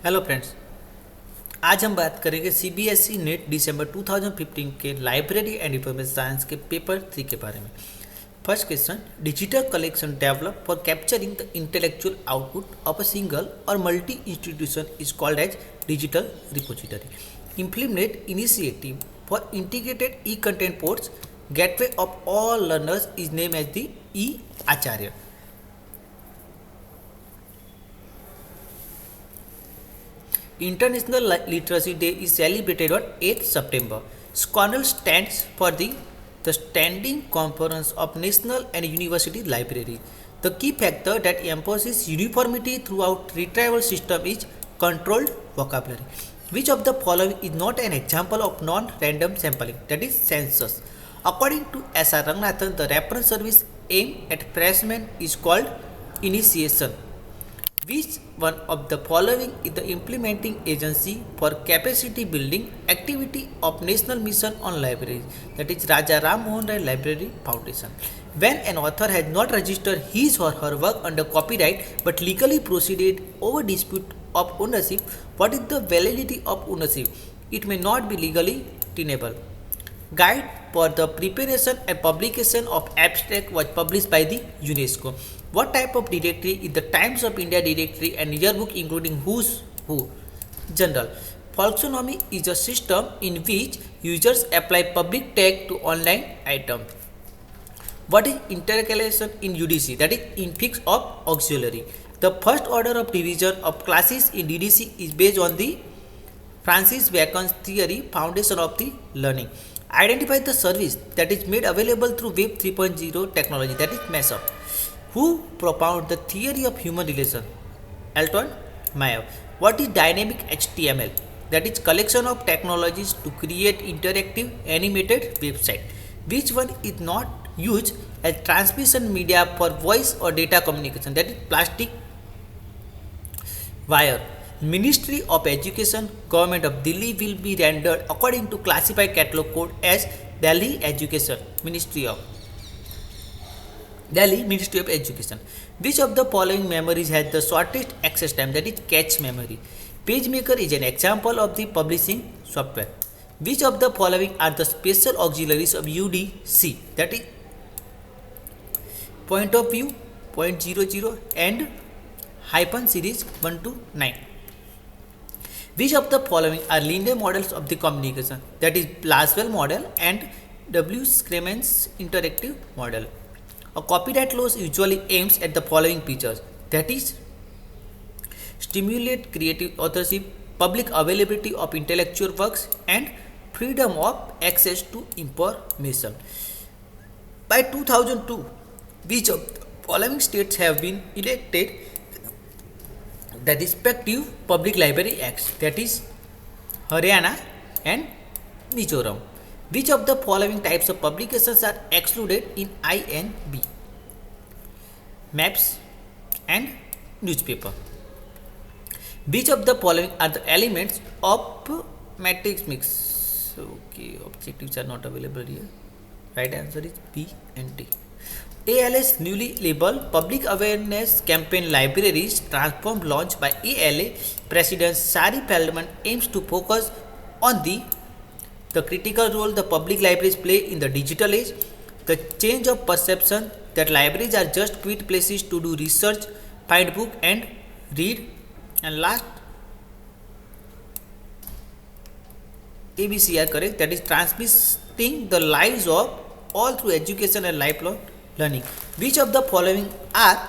Hello friends. आज हम बात करेंगे सीबीएसई नेट दिसंबर 2015 के लाइब्रेरी एंड इंफॉर्मेशन साइंस के पेपर 3 के बारे में। First question, digital collection develop for capturing the intellectual output of a single or multi institution is called as digital repository. Implement initiative for integrated e content ports gateway of all learners is name as the e Acharya. International Literacy Day is celebrated on 8th September. SCONAL stands for the Standing Conference of National and University Libraries. The key factor that emphasizes uniformity throughout retrieval system is controlled vocabulary. Which of the following is not an example of non-random sampling, that is census? According to S.R. Ranganathan, the reference service aimed at freshmen is called initiation. Which one of the following is the implementing agency for capacity building activity of National Mission on Libraries, that is Raja Ram Mohan Rai Library Foundation? When an author has not registered his or her work under copyright but legally proceeded over dispute of ownership, what is the validity of ownership? It may not be legally tenable. Guide for the preparation and publication of abstract was published by the UNESCO. What type of directory is the Times of India directory and yearbook including who's who? General. Folksonomy is a system in which users apply public tag to online items. What is intercalation in UDC? That is infix of auxiliary. The first order of division of classes in UDC is based on the Francis Bacon's theory, foundation of the learning. Identify the service that is made available through Web 3.0 technology, that is Mashup. Who propounded the theory of human relation? Alton Mayer. What is dynamic HTML? That is collection of technologies to create interactive animated website. Which one is not used as transmission media for voice or data communication? That is plastic wire. Ministry of Education, Government of Delhi will be rendered according to classified catalog code as Delhi Education Ministry of Education. Which of the following memories has the shortest access time? That is cache memory. PageMaker is an example of the publishing software. Which of the following are the special auxiliaries of UDC? That is point of view, point 00 and hyphen series 1 to 9. Which of the following are linear models of the communication? That is Laswell model and W. Scremen's interactive model. A copyright law usually aims at the following features, that is stimulate creative authorship, public availability of intellectual works and freedom of access to information. By 2002, which of the following states have been elected the respective public library acts, that is Haryana and Mizoram? Which of the following types of publications are excluded in INB? Maps and newspaper. Which of the following are the elements of matrix mix? Okay, objectives are not available here. Right answer is B and D. ALA's newly labeled Public Awareness Campaign Libraries Transform launched by ALA President Sari Feldman aims to focus on the critical role the public libraries play in the digital age, the change of perception that libraries are just quick places to do research, find book and read, and last ABC are correct, that is transmitting the lives of all through education and lifelong learning. Which of the following are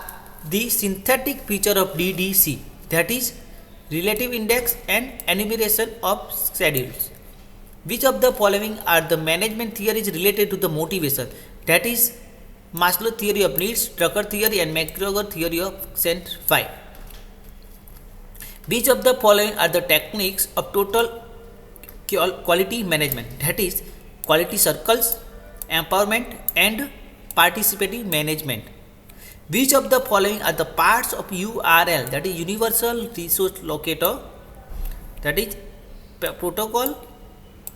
the synthetic feature of DDC, that is relative index and enumeration of schedules? Which of the following are the management theories related to the motivation, that is Maslow theory of needs, Drucker theory and McGregor theory of Cent 5? Which of the following are the techniques of total quality management, that is quality circles, empowerment and participative management? Which of the following are the parts of URL, that is universal resource locator, that is protocol,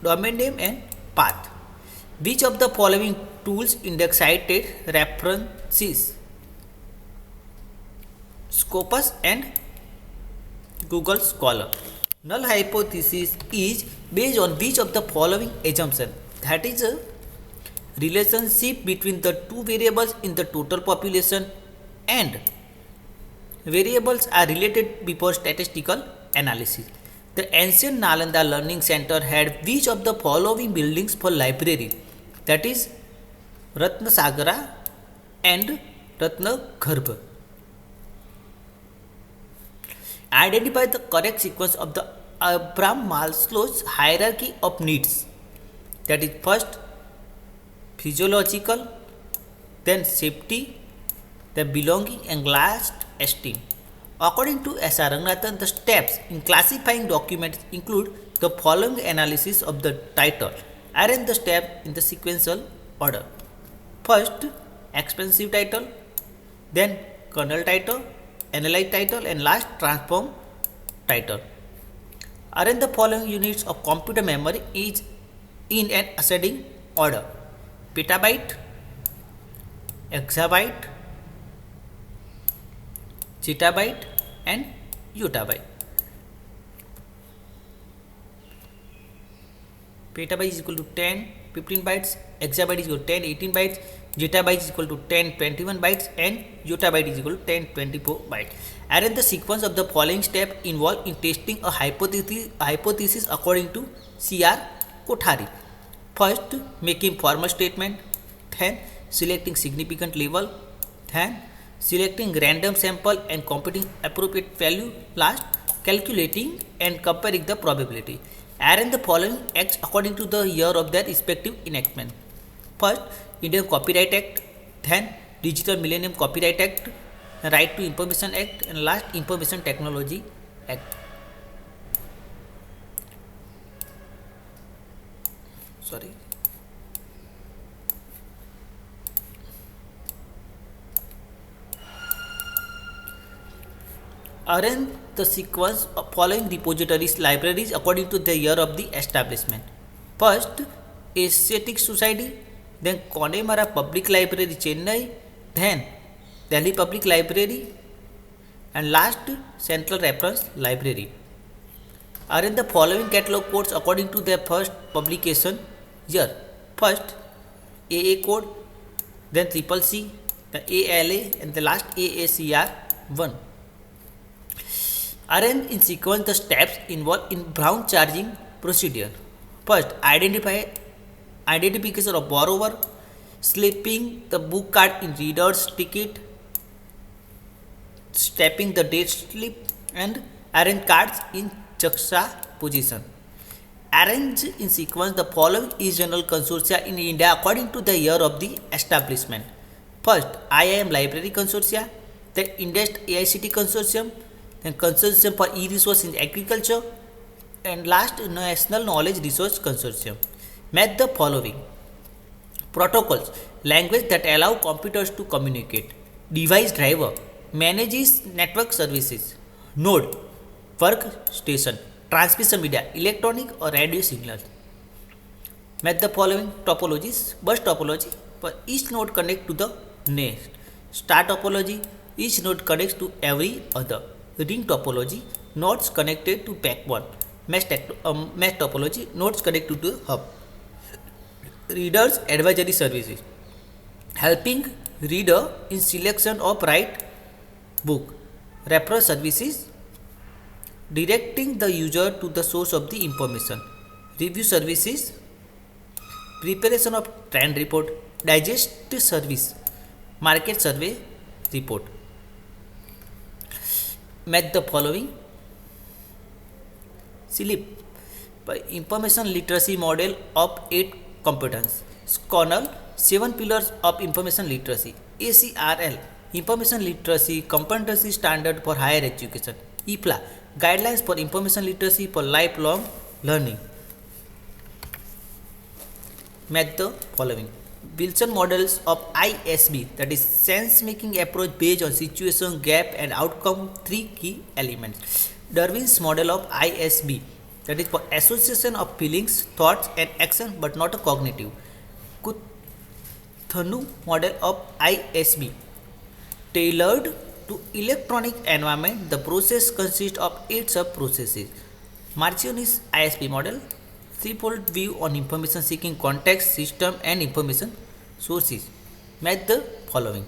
domain name and path? Which of the following tools index cited references? Scopus and Google Scholar. Null hypothesis is based on which of the following assumption, that is a relationship between the two variables in the total population and variables are related before statistical analysis. The ancient Nalanda Learning Center had which of the following buildings for library, that is Ratnasagara and Ratnagarbha. Identify the correct sequence of the Abraham Maslow's hierarchy of needs. That is first physiological, then safety, then belonging, and last esteem. According to S.R. Ranganathan, the steps in classifying documents include the following analysis of the title. Arrange the step in the sequential order. First, expensive title, then kernel title, analyze title, and last transform title. Arrange the following units of computer memory is in an ascending order: petabyte, exabyte, zettabyte, and yottabyte. Petabyte is equal to 10, 15 bytes, exabyte is equal to 10, 18 bytes, zettabyte is equal to 10, 21 bytes, and yottabyte is equal to 10, 24 bytes. Arrange the sequence of the following step involved in testing a hypothesis according to C.R. Kothari. First, making formal statement, then selecting significant level, then selecting random sample and computing appropriate value, last calculating and comparing the probability. Arrange the following acts according to the year of their respective enactment. First, Indian Copyright Act, then Digital Millennium Copyright Act, Right to Information Act, and last Information Technology Act. Sorry. Arrange the sequence of following repositories libraries according to the year of the establishment. First, Asiatic Society, then Connemara Public Library, Chennai, then Delhi Public Library, and last Central Reference Library. Arrange the following catalog codes according to their first publication year. First, AA code, then CCC, the ALA, and the last AACR 1. Arrange in sequence the steps involved in Brown charging procedure. First, identification of borrower, slipping the book card in reader's ticket, stamping the date slip, and arrange cards in juxtaposition. Arrange in sequence the following e-journal consortia in India according to the year of the establishment. First, IIM Library Consortia, then Indus AICT Consortium, then Consortium for E-Resource in Agriculture, and last National Knowledge Resource Consortium. Match the following protocols: language that allow computers to communicate, device driver, manages network services, node, workstation, transmission media, electronic or radio signals. Match the following topologies: bus topology, for each node connects to the next; star topology, each node connects to every other; ring topology, nodes connected to backbone; mesh topology, nodes connected to the hub. Readers advisory services, helping reader in selection of right book; reference services, directing the user to the source of the information; review services, preparation of trend report; digest service, market survey report. Match the following SLIP by information literacy model of 8 competence. SCONAL 7 pillars of information literacy. ACRL information literacy competency standard for higher education. IFLA guidelines for information literacy for lifelong learning. Match the following Wilson models of ISB, that is sense making approach based on situation, gap, and outcome, 3 key elements. Darwin's model of ISB, that is for association of feelings, thoughts, and action but not a cognitive. Kuthanu model of ISB, tailored To electronic environment, the process consists of 8 sub-processes. Marcionis ISP model, threefold view on information seeking context, system and information sources. Match the following.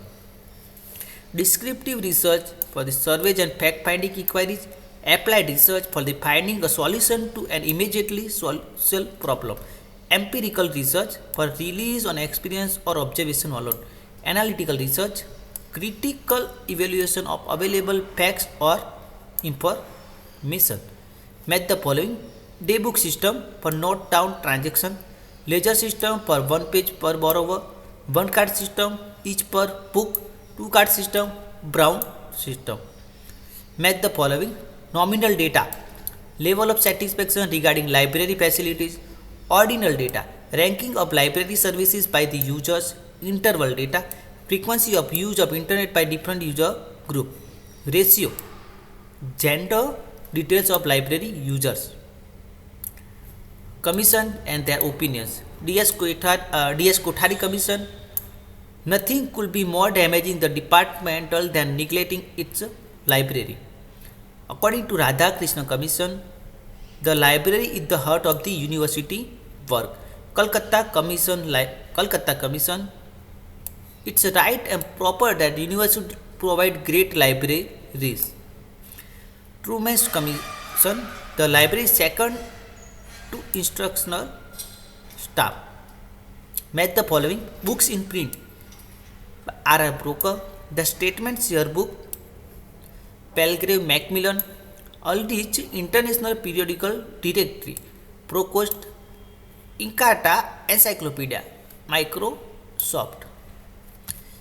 Descriptive research for the surveys and fact-finding inquiries. Applied research for the finding a solution to an immediately solvable problem. Empirical research for release on experience or observation alone. Analytical research, critical evaluation of available facts or information. Match the following. Daybook system for note down transaction. Ledger system for one page per borrower. One card system each per book. Two card system, Brown system. Match the following. Nominal data, level of satisfaction regarding library facilities. Ordinal data, ranking of library services by the users. Interval data, frequency of use of internet by different user group. Ratio, gender details of library users. Commission and their opinions. D.S. Kothari Commission. Nothing could be more damaging the departmental than neglecting its library. According to Radhakrishnan Commission, the library is the heart of the university work. Calcutta Commission, it's right and proper that university provide great libraries. Truman's Commission, the library is second to instructional staff. Match the following. Books in print. R.R. Broker, The Statements Yearbook, Palgrave Macmillan, Aldrich International Periodical Directory, Procost, Encarta Encyclopedia, Microsoft.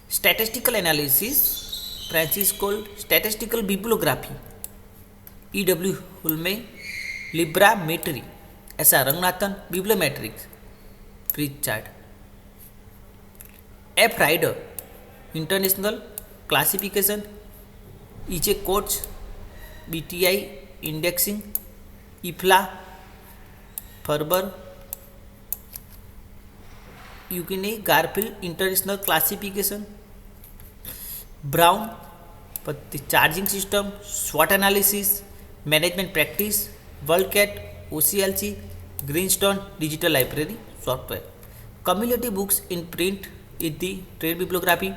Statistical Analysis, Francis Cole, Statistical Bibliography, E.W. Hulme, Librametry, S.R. Ranganathan, Bibliometrics, Pritchard. F. Ryder, International Classification, E.J. Coates, BTI Indexing, IFLA, Ferber, Eugene Garfield International Classification, Brown for the charging system, SWOT analysis, management practice, WorldCat, OCLC, Greenstone Digital Library software. Cumulative books in print is the trade bibliography.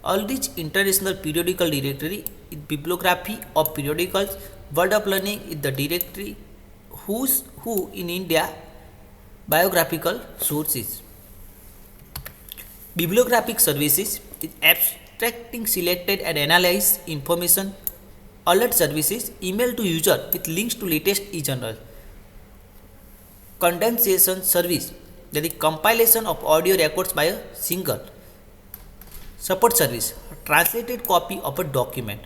Aldrich International Periodical Directory is bibliography of periodicals. World of Learning is the directory who's who in India biographical sources. Bibliographic services is abstracting selected and analyzed information. Alert services, email to user with links to latest e-journal. Condensation service, that is compilation of audio records by a singer. Support service, translated copy of a document.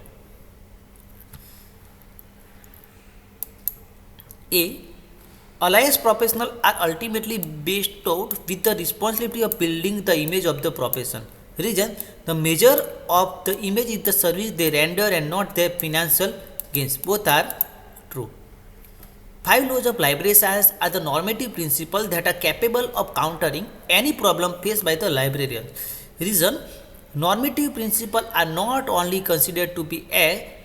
Alliance professionals are ultimately bestowed with the responsibility of building the image of the profession. Reason, the measure of the image is the service they render and not their financial gains. Both are true. 5 laws of library science are the normative principles that are capable of countering any problem faced by the librarian. Reason, normative principles are not only considered to be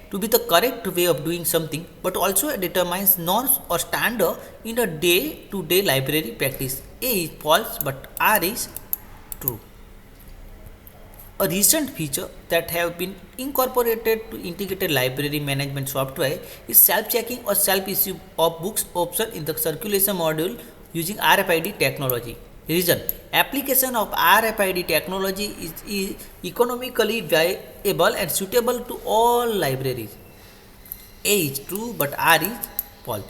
the correct way of doing something, but also determines norms or standard in a day-to-day library practice. A is false, but R is true. A recent feature that have been incorporated to integrated library management software is self-checking or self-issue of books option in the circulation module using RFID technology. Reason, application of RFID technology is economically viable and suitable to all libraries. A is true, but R is false.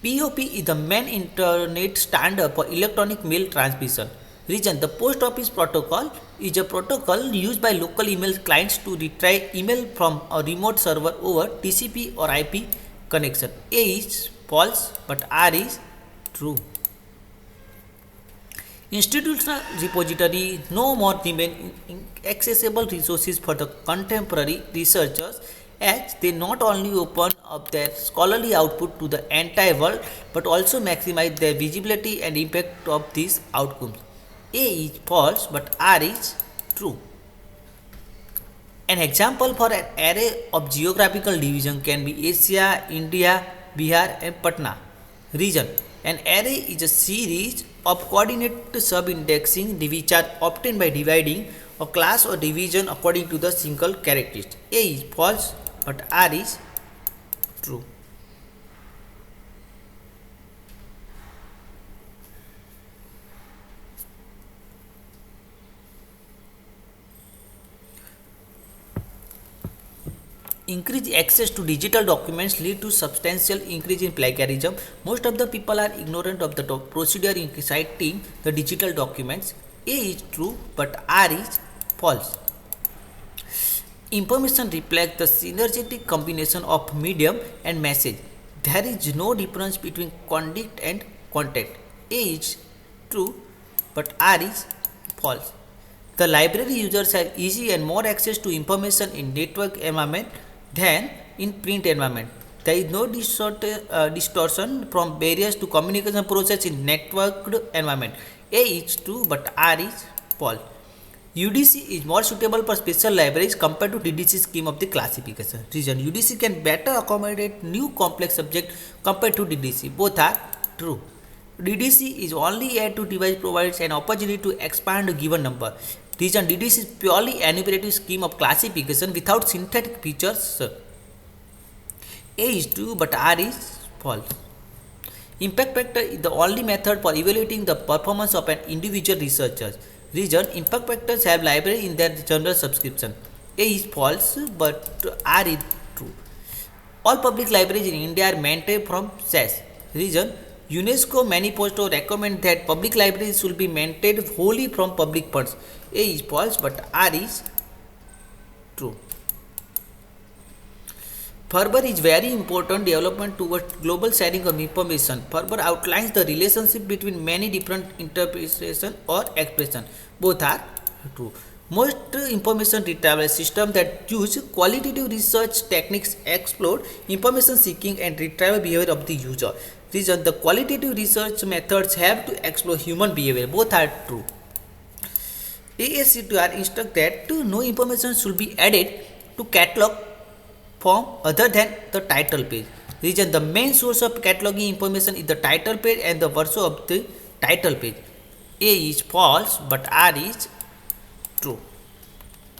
POP is the main internet standard for electronic mail transmission. Reason, the post office protocol is a protocol used by local email clients to retrieve email from a remote server over TCP or IP connection. A is false, but R is true. Institutional repository no more remain accessible resources for the contemporary researchers, as they not only open up their scholarly output to the entire world but also maximize their visibility and impact of these outcomes. A is false, but R is true. An example for an array of geographical division can be Asia, India, Bihar, and Patna region. An array is a series of coordinate sub-indexing which are obtained by dividing a class or division according to the single characteristic. A is false, but R is true. Increased access to digital documents lead to substantial increase in plagiarism. Most of the people are ignorant of the procedure in citing the digital documents. A is true, but R is false. Information reflects the synergetic combination of medium and message. There is no difference between content and content. A is true, but R is false. The library users have easy and more access to information in network environment than in print environment. There is no distortion from barriers to communication process in networked environment. A is true, but R is false. UDC is more suitable for special libraries compared to DDC scheme of the classification. Reason: UDC can better accommodate new complex subject compared to DDC. Both are true. DDC is only add to device provides an opportunity to expand a given number. Reason: DDC is purely enumerative scheme of classification without synthetic features. A is true, but R is false. Impact factor is the only method for evaluating the performance of an individual researcher. Reason: impact factors have library in their general subscription. A is false, but R is true. All public libraries in India are maintained from SAS. Reason: UNESCO manifesto recommend that public libraries should be maintained wholly from public funds. A is false, but R is true. Ferber is very important development towards global sharing of information. Ferber outlines the relationship between many different interpretation or expression. Both are true. Most information retrieval systems that use qualitative research techniques explore information seeking and retrieval behavior of the user. Reason: the qualitative research methods have to explore human behavior. Both are true. ASC2R instructs that no information should be added to catalog form other than the title page. Reason: the main source of cataloging information is the title page and the verso of the title page. A is false, but R is true.